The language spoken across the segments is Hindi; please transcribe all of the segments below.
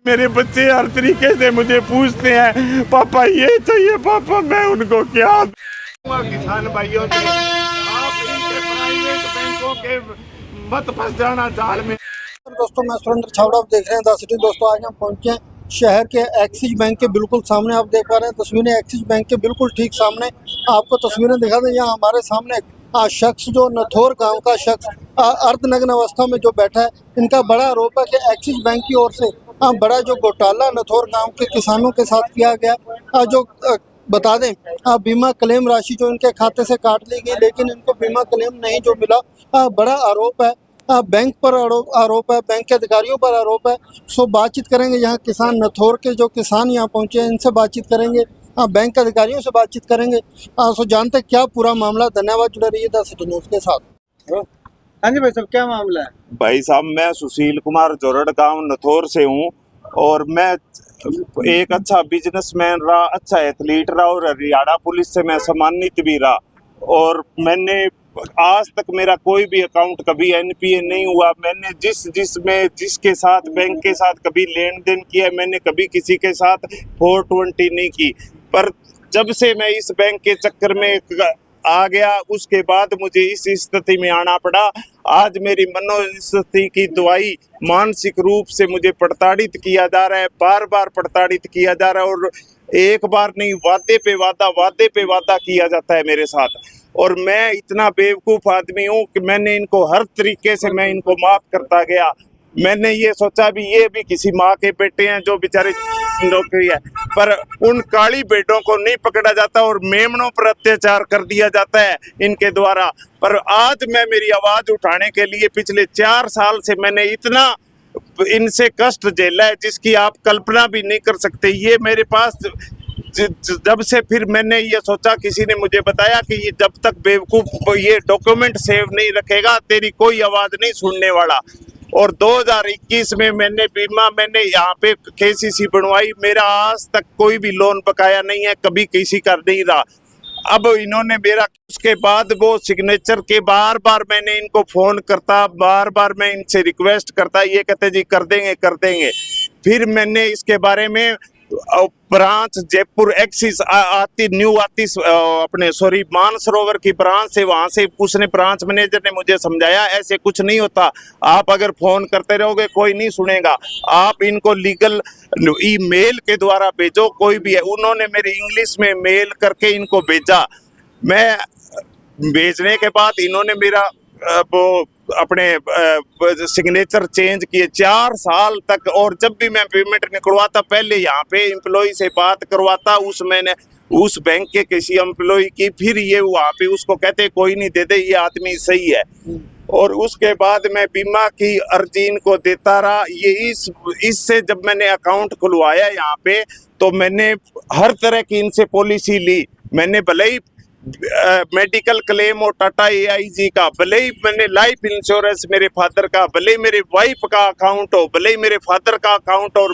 मेरे बच्चे हर तरीके से मुझे पूछते हैं पापा ये चाहिए, पापा मैं उनको क्या दूं? किसान भाइयों से आप इनके प्राइवेट बैंकों के मत फंस जाना जाल में। दोस्तों मैं सुरेंद्र छावड़ा, आप देख रहे हैं द सिटी। दोस्तों आज हम पहुंचे हैं शहर के एक्सिस बैंक के बिल्कुल सामने। आप देख पा रहे हैं तस्वीरें एक्सिस बैंक के बिल्कुल ठीक सामने। आपको तस्वीरें दिखा दें, यहाँ हमारे सामने शख्स जो नथोर गांव का शख्स अर्धनग्न अवस्था में जो बैठा है, इनका बड़ा आरोप है कि एक्सिस बैंक की ओर से बड़ा जो घोटाला नथोर गांव के किसानों के साथ किया गया। जो बता दें बीमा क्लेम राशि जो इनके खाते से काट ली गई, लेकिन इनको बीमा क्लेम नहीं जो मिला। बड़ा आरोप है, बैंक पर आरोप है, बैंक के अधिकारियों पर आरोप है। सो बातचीत करेंगे यहाँ किसान नथोर के जो किसान यहाँ पहुँचे हैं, इनसे बातचीत करेंगे, बैंक के अधिकारियों से बातचीत करेंगे। सो जानते क्या पूरा मामला। धन्यवाद, जुड़े रहिए द सिटी न्यूज़ के साथ। हाँ जी भाई साहब, क्या मामला है? भाई साहब मैं सुशील कुमार जोरड़ गांव नथोर से हूँ और मैं एक अच्छा बिजनेसमैन रहा, अच्छा एथलीट रहा और हरियाणा पुलिस से मैं सम्मानित भी रहा। और मैंने आज तक मेरा कोई भी अकाउंट कभी एनपीए नहीं हुआ। मैंने जिसके साथ बैंक के साथ कभी लेन देन किया, मैंने कभी किसी के साथ 420 नहीं की। पर जब से मैं इस बैंक के चक्कर में आ गया, उसके बाद मुझे इस स्थिति में आना पड़ा। आज मेरी मनोस्थिति की दवाई, मानसिक रूप से मुझे प्रताड़ित किया जा रहा है, बार बार प्रताड़ित किया जा रहा है। और एक बार नहीं, वादे पे वादा किया जाता है मेरे साथ। और मैं इतना बेवकूफ़ आदमी हूँ कि मैंने इनको हर तरीके से मैं इनको माफ़ करता गया। मैंने ये सोचा भी ये भी किसी माँ के बेटे हैं जो बेचारे नौकरी है, पर उन काली बेटों को नहीं पकड़ा जाता और मेमनों पर अत्याचार कर दिया जाता है इनके द्वारा। पर आज मैं मेरी आवाज़ उठाने के लिए पिछले 4 साल से मैंने इतना इनसे कष्ट झेला है जिसकी आप कल्पना भी नहीं कर सकते। ये मेरे पास जब से फिर मैंने ये सोचा, किसी ने मुझे बताया कि ये जब तक बेवकूफ़ ये डॉक्यूमेंट सेव नहीं रखेगा तेरी कोई आवाज़ नहीं सुनने वाला। और 2021 में मैंने यहाँ पे केसीसी बनवाई। मेरा आज तक कोई भी लोन बकाया नहीं है, कभी किसी का नहीं रहा। अब इन्होंने मेरा, उसके बाद वो सिग्नेचर के बार बार मैंने इनको फ़ोन करता, बार बार मैं इनसे रिक्वेस्ट करता, ये कहते जी कर देंगे। फिर मैंने इसके बारे में ब्रांच जयपुर एक्सिस मानसरोवर की ब्रांच से, वहाँ से उसने ब्रांच मैनेजर ने मुझे समझाया ऐसे कुछ नहीं होता, आप अगर फ़ोन करते रहोगे कोई नहीं सुनेगा, आप इनको लीगल ईमेल के द्वारा भेजो, कोई भी है। उन्होंने मेरे इंग्लिश में मेल करके इनको भेजा। मैं भेजने के बाद इन्होंने मेरा वो अपने सिग्नेचर चेंज किए 4 साल तक। और जब भी मैं पेमेंट निकलवाता पहले यहाँ पे एम्प्लॉय से बात करवाता, मैंने उस बैंक के किसी एम्प्लॉय की, फिर ये वहाँ पे उसको कहते कोई नहीं दे दे, ये आदमी सही है। और उसके बाद मैं बीमा की अर्जी इनको देता रहा। ये इससे जब मैंने अकाउंट खुलवाया यहाँ पे, तो मैंने हर तरह की इनसे पॉलिसी ली। मैंने भले ही मेडिकल क्लेम और टाटा AIG का, भले ही मैंने लाइफ इंश्योरेंस मेरे फादर का, भले ही मेरे वाइफ का अकाउंट हो, भले ही मेरे फादर का अकाउंट और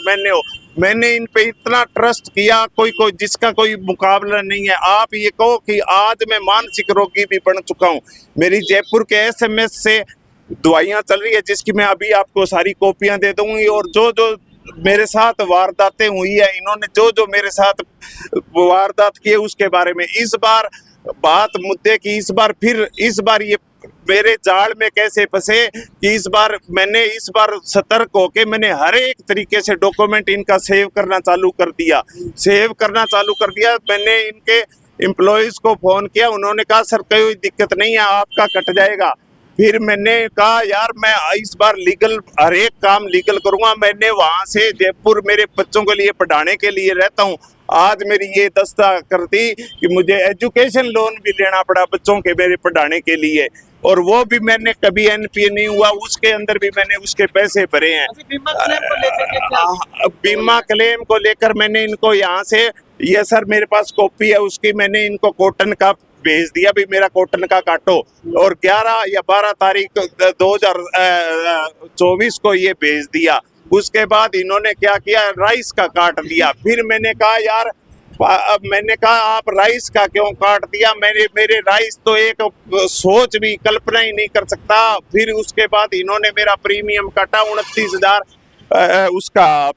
मैंने इन पे इतना ट्रस्ट किया, कोई जिसका कोई मुकाबला नहीं है। आप ये कहो कि आज मैं मानसिक रोगी भी बन चुका हूँ। मेरी जयपुर के SMS से दवाइयाँ चल रही है, जिसकी मैं अभी आपको सारी कॉपियाँ दे दूंगी। और जो मेरे साथ वारदातें हुई है, इन्होंने जो मेरे साथ वारदात किए उसके बारे में, इस बार बात मुद्दे की, इस बार ये मेरे जाल में कैसे फंसे कि इस बार सतर्क होके मैंने हर एक तरीके से डॉक्यूमेंट इनका सेव करना चालू कर दिया। मैंने इनके एम्प्लॉयज़ को फ़ोन किया, उन्होंने कहा सर कोई दिक्कत नहीं है, आपका कट जाएगा। फिर मैंने कहा यार मैं इस बार हर एक काम लीगल करूँगा। मैंने वहाँ से जयपुर मेरे बच्चों के लिए पढ़ाने के लिए रहता हूँ। आज मेरी ये दस्ता कर दी कि मुझे एजुकेशन लोन भी लेना पड़ा बच्चों के मेरे पढ़ाने के लिए, और वो भी मैंने कभी एनपीए नहीं हुआ, उसके अंदर भी मैंने उसके पैसे भरे हैं। बीमा क्लेम को लेकर मैंने इनको यहाँ से, ये सर मेरे पास कॉपी है उसकी, मैंने इनको कॉटन का भेज दिया भी मेरा कॉटन का काटो। और 11 या 12 तारीख 2024 को ये भेज दिया। उसके बाद इन्होंने क्या किया, राइस का काट दिया। फिर मैंने कहा यार, आप राइस का क्यों काट दिया? मेरे राइस तो एक सोच भी कल्पना ही नहीं कर सकता। फिर उसके बाद इन्होंने मेरा प्रीमियम काटा 29,000। उसका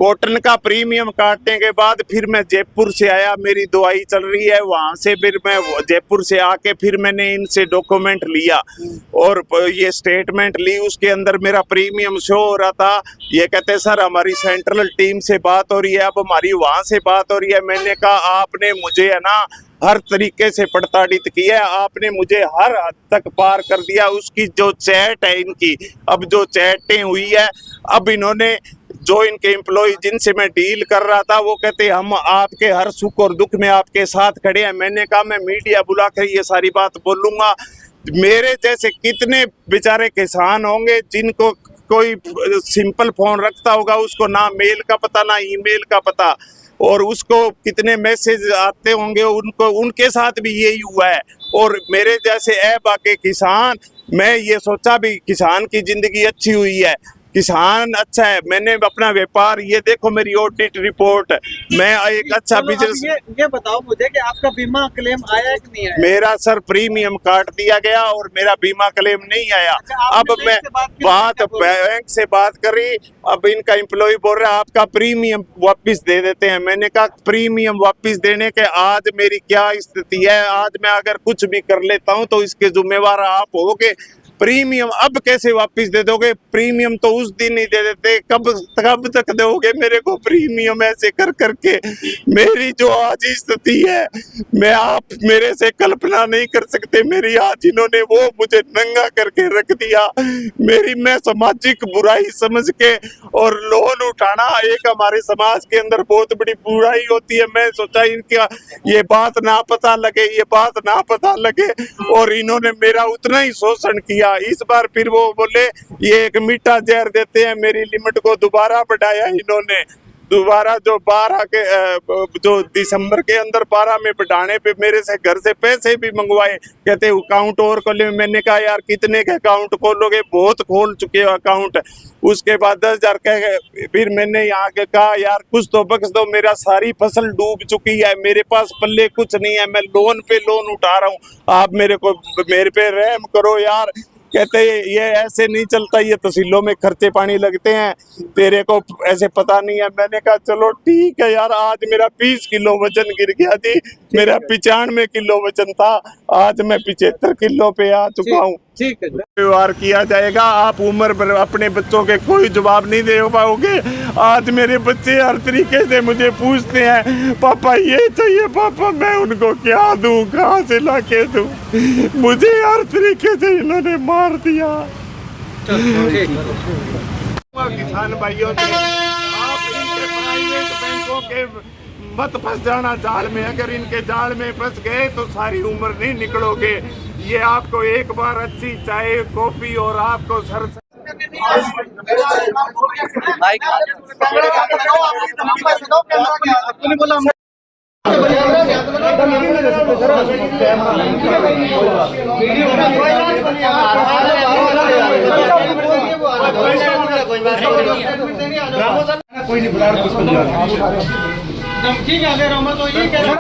कॉटन का प्रीमियम काटने के बाद फिर मैं जयपुर से आया, मेरी दवाई चल रही है वहाँ से, फिर मैं जयपुर से आके फिर मैंने इनसे डॉक्यूमेंट लिया और ये स्टेटमेंट ली, उसके अंदर मेरा प्रीमियम शो हो रहा था। ये कहते सर हमारी सेंट्रल टीम से बात हो रही है, अब हमारी वहाँ से बात हो रही है। मैंने कहा आपने मुझे है ना हर तरीके से प्रताड़ित किया, आपने मुझे हर हद तक पार कर दिया। उसकी जो चैट है इनकी, अब जो चैटें हुई है, अब इन्होंने जो इनके एम्प्लॉय जिनसे मैं डील कर रहा था वो कहते हम आपके हर सुख और दुख में आपके साथ खड़े हैं। मैंने कहा मैं मीडिया बुला कर ये सारी बात बोलूंगा। मेरे जैसे कितने बेचारे किसान होंगे जिनको कोई सिंपल फोन रखता होगा, उसको ना मेल का पता ना ईमेल का पता, और उसको कितने मैसेज आते होंगे, उनको उनके साथ भी यही हुआ है। और मेरे जैसे बाकी किसान, मैं ये सोचा भी किसान की जिंदगी अच्छी हुई है, किसान अच्छा है। मैंने अपना व्यापार, ये देखो मेरी ऑडिट रिपोर्ट, मैं एक अच्छा बिजनेस। ये बताओ मुझे कि आपका बीमा क्लेम आया कि नहीं आया? मेरा सर प्रीमियम काट दिया गया और मेरा बीमा क्लेम नहीं आया। अब मैं बात बैंक से बात करी, अब इनका एम्प्लॉय बोल रहा है आपका प्रीमियम वापस दे देते हैं। मैंने कहा प्रीमियम वापस देने के आज मेरी क्या स्थिति है, आज मैं अगर कुछ भी कर लेता हूं तो इसके जिम्मेवार आप होगे। प्रीमियम अब कैसे वापस दे दोगे? प्रीमियम तो उस दिन ही दे देते, कब तक दोगे मेरे को प्रीमियम? ऐसे कर करके मेरी जो आज स्थिति है, मैं आप मेरे से कल्पना नहीं कर सकते। मेरी आज इन्होंने वो मुझे नंगा करके रख दिया। मेरी मैं सामाजिक बुराई समझ के और लोन उठाना एक हमारे समाज के अंदर बहुत बड़ी बुराई होती है। मैं सोचा इनका ये बात ना पता लगे, ये बात ना पता लगे, और इन्होंने मेरा उतना ही शोषण किया। इस बार फिर वो बोले ये एक मीठा जहर देते हैं, मेरी लिमिट को दोबारा बढ़ाया इन्होंने। दोबारा जो 12 के जो दिसंबर के अंदर 12 में बढ़ाने पे मेरे से घर से पैसे भी मंगवाए, कहते अकाउंट और खोले। मैंने कहा यार कितने के अकाउंट खोलोगे, बहुत खोल चुके हो अकाउंट। उसके बाद 10,000 कह, फिर मैंने यहाँ के कहा यार कुछ तो बख्श दो, मेरा सारी फसल डूब चुकी है, मेरे पास पल्ले कुछ नहीं है, मैं लोन पे लोन उठा रहा हूँ, आप मेरे पे रहम करो यार। कहते ये ऐसे नहीं चलता, ये तहसीलों में खर्चे पानी लगते हैं, तेरे को ऐसे पता नहीं है। मैंने कहा चलो ठीक है यार, आज मेरा 20 किलो वजन गिर गया थी, मेरा 95 किलो वजन था, आज मैं 75 किलो पे आ चुका हूँ। ठीक है, व्यवहार किया जाएगा। आप उम्र भर अपने बच्चों के कोई जवाब नहीं दे पाओगे। आज मेरे बच्चे हर तरीके से मुझे पूछते हैं पापा ये चाहिए, पापा मैं उनको क्या दूं, कहाँ से ला के दूं? मुझे हर तरीके से इन्होंने मार दिया। किसान भाइयों से आप इनके प्राइवेट बैंकों के मत फंस जाना जाल में। अगर इनके जाल में फंस गए तो सारी उम्र नहीं निकलोगे। ये आपको एक बार अच्छी चाय कॉफी और आपको सर ठीक है।